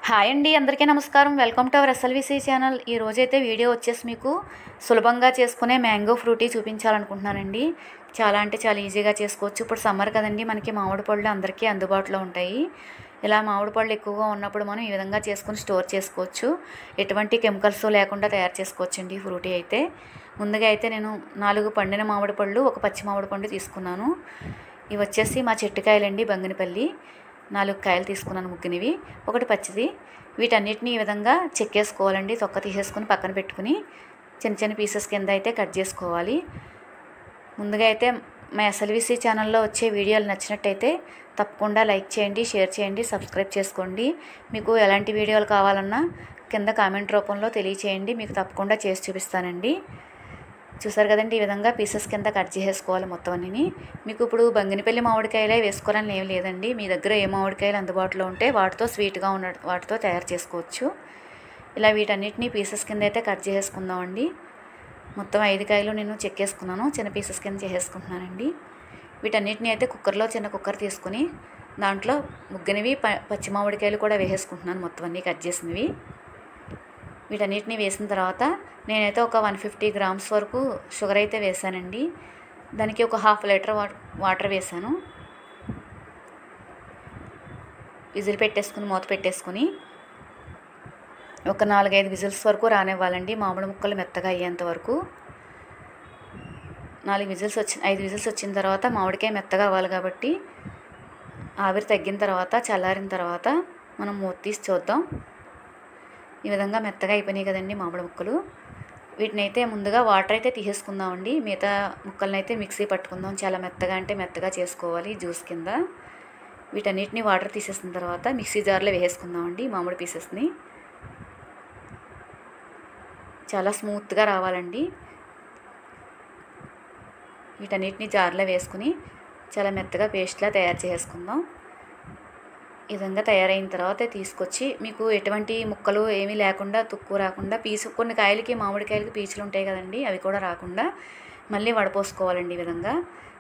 Hi అండి, అందరికీ నమస్కారం. Welcome to our SLVC channel. ఈ రోజైతే వీడియో వచ్చేసి మీకు సులభంగా చేసుకునే మ్యాంగో ఫ్రూటీ చూపించాలనుకుంటున్నానండి. చాలా అంటే చాలా ఈజీగా చేసుకోవచ్చు. ఇప్పుడు సమ్మర్ కదండి, మనకి మామిడి పళ్ళు అందరికీ అందుబాటులో ఉంటాయి. ఇలా మామిడి పళ్ళు ఎక్కువగా ఉన్నప్పుడు మనం ఈ విధంగా చేసుకుని స్టోర్ చేసుకోవచ్చు. ఎటువంటి కెమికల్స్ లేకుండా తయారు చేసుకోవచ్చండి ఫ్రూటీ అయితే. ముందుగా అయితే నేను 4 పండిన మామిడి పళ్ళు, ఒక పచ్చి మామిడి పండు తీసుకున్నాను. ఇవి వచ్చేసి మా చెట్టుకాయలండి, బంగినపల్లి. 4 కాయలు తీసుకున్నాను, ముగ్గినవి, ఒకటి పచ్చిది. వీటన్నిటిని ఈ విధంగా చెక్కేసుకోవాలండి. తొక్క తీసేసుకుని పక్కన పెట్టుకుని చిన్న చిన్న పీసెస్ కింద అయితే కట్ చేసుకోవాలి. ముందుగా అయితే మా ఎస్ఎల్విసి ఛానల్లో వచ్చే వీడియోలు నచ్చినట్టయితే తప్పకుండా లైక్ చేయండి, షేర్ చేయండి, సబ్స్క్రైబ్ చేసుకోండి. మీకు ఎలాంటి వీడియోలు కావాలన్నా కింద కామెంట్ రూపంలో తెలియచేయండి, మీకు తప్పకుండా చేసి చూపిస్తానండి. చూసారు కదండి, ఈ విధంగా పీసెస్ కింద కట్ చేసేసుకోవాలి మొత్తం అన్నీ. మీకు ఇప్పుడు బంగినపల్లి మామిడికాయలే వేసుకోవాలని ఏం లేదండి. మీ దగ్గర ఏ మామిడికాయలు అందుబాటులో ఉంటే వాటితో స్వీట్గా ఉన్న వాటితో తయారు చేసుకోవచ్చు. ఇలా వీటన్నిటిని పీసెస్ కింద అయితే కట్ చేసేసుకుందామండి. మొత్తం 5 కాయలు నేను చెక్కేసుకున్నాను, చిన్న పీసెస్ కింద చేసేసుకుంటున్నానండి. వీటన్నిటిని అయితే కుక్కర్లో, చిన్న కుక్కర్ తీసుకుని దాంట్లో ముగ్గినవి పచ్చి మామిడికాయలు కూడా వేసేసుకుంటున్నాను, మొత్తం అన్నీ కట్ చేసినవి. వీటన్నిటిని వేసిన తర్వాత నేనైతే ఒక 150 గ్రామ్స్ వరకు షుగర్ అయితే వేసానండి. దానికి ఒక 1/2 లీటర్ వాటర్ వేసాను. విజిల్ పెట్టేసుకుని మూత పెట్టేసుకుని ఒక 4-5 విజిల్స్ వరకు రానివ్వాలండి, మామిడి ముక్కలు మెత్తగా అయ్యేంత వరకు. 5 విజిల్స్ వచ్చిన తర్వాత మామిడికాయ మెత్తగా అవ్వాలి కాబట్టి ఆవిరి తగ్గిన తర్వాత, చల్లారిన తర్వాత మనం మూత తీసి చూద్దాం. ఈ విధంగా మెత్తగా అయిపోయినాయి కదండి మామిడి ముక్కలు. వీటిని అయితే ముందుగా వాటర్ అయితే తీసేసుకుందామండి. మిగతా ముక్కలను అయితే మిక్సీ పట్టుకుందాం. చాలా మెత్తగా అంటే మెత్తగా చేసుకోవాలి, జ్యూస్ కింద. వీటన్నిటిని వాటర్ తీసేసిన తర్వాత మిక్సీ జార్లో వేసేసుకుందామండి మామిడి పీసెస్ని. చాలా స్మూత్గా రావాలండి. వీటన్నిటిని జార్లో వేసుకుని చాలా మెత్తగా పేస్ట్లా తయారు చేసుకుందాం. ఈ విధంగా తయారైన తర్వాత తీసుకొచ్చి, మీకు ఎటువంటి ముక్కలు ఏమీ లేకుండా, తుక్కు రాకుండా, కొన్ని కాయలకి, మామిడికాయలకి పీచులు ఉంటాయి కదండి, అవి కూడా రాకుండా మళ్ళీ వడపోసుకోవాలండి. ఈ విధంగా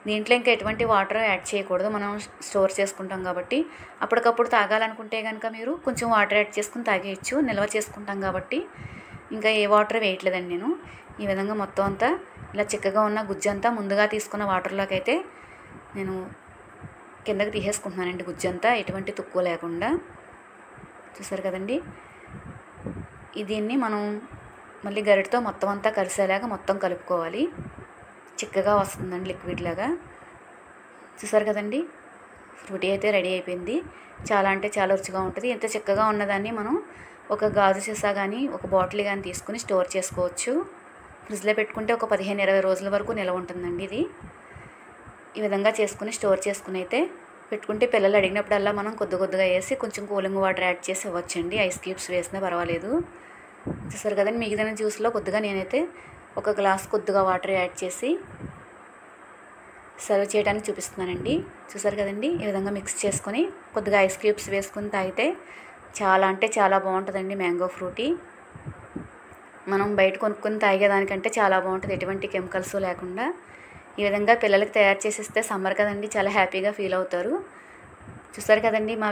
దీంట్లో ఇంకా ఎటువంటి వాటర్ యాడ్ చేయకూడదు, మనం స్టోర్ చేసుకుంటాం కాబట్టి. అప్పటికప్పుడు తాగాలనుకుంటే కనుక మీరు కొంచెం వాటర్ యాడ్ చేసుకుని తాగేయచ్చు. నిల్వ చేసుకుంటాం కాబట్టి ఇంకా ఏ వాటర్ వేయట్లేదండి నేను. ఈ విధంగా మొత్తం అంతా ఇలా చిక్కగా ఉన్న గుజ్జంతా ముందుగా తీసుకున్న వాటర్లోకి అయితే నేను కిందకి తీసేసుకుంటున్నానండి, గుజ్జంతా ఎటువంటి తుక్కు లేకుండా. చూసారు కదండి, దీన్ని మనం మళ్ళీ గరిటతో మొత్తం అంతా కలిసేలాగా మొత్తం కలుపుకోవాలి. చిక్కగా వస్తుందండి, లిక్విడ్ లాగా. చూసారు కదండి, ఫ్రూటీ అయితే రెడీ అయిపోయింది. చాలా అంటే చాలా రుచిగా ఉంటుంది. ఇంత చిక్కగా ఉన్నదాన్ని మనం ఒక గాజు సీసా కానీ, ఒక బాటిల్ కానీ తీసుకుని స్టోర్ చేసుకోవచ్చు. ఫ్రిడ్జ్లో పెట్టుకుంటే ఒక 15-20 రోజుల వరకు నిల్వ ఉంటుందండి ఇది. ఈ విధంగా చేసుకుని స్టోర్ చేసుకుని అయితే పెట్టుకుంటే పిల్లలు అడిగినప్పుడల్లా మనం కొద్దిగా వేసి కొంచెం కూలింగ్ వాటర్ యాడ్ చేసి ఇవ్వచ్చండి. ఐస్ క్యూబ్స్ వేసినా పర్వాలేదు. చూసారు కదండి, మిగిలిన జ్యూస్లో కొద్దిగా నేనైతే ఒక గ్లాస్ కొద్దిగా వాటర్ యాడ్ చేసి సర్వ్ చేయడానికి చూపిస్తున్నానండి. చూసారు కదండి, ఈ విధంగా మిక్స్ చేసుకొని కొద్దిగా ఐస్ క్యూబ్స్ వేసుకుని తాగితే చాలా అంటే చాలా బాగుంటుందండి మ్యాంగో ఫ్రూటీ. మనం బయట కొనుక్కొని తాగేదానికంటే చాలా బాగుంటుంది, ఎటువంటి కెమికల్స్ లేకుండా. ఈ విధంగా పిల్లలకి తయారు చేసిస్తే సమ్మర్ కదండి, చాలా హ్యాపీగా ఫీల్ అవుతారు. చూసారు కదండి, మా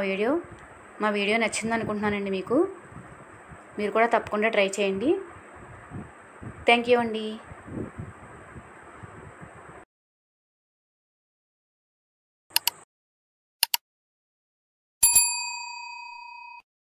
వీడియో నచ్చింది అనుకుంటున్నానండి మీకు. మీరు కూడా తప్పకుండా ట్రై చేయండి. థ్యాంక్ యూ అండి.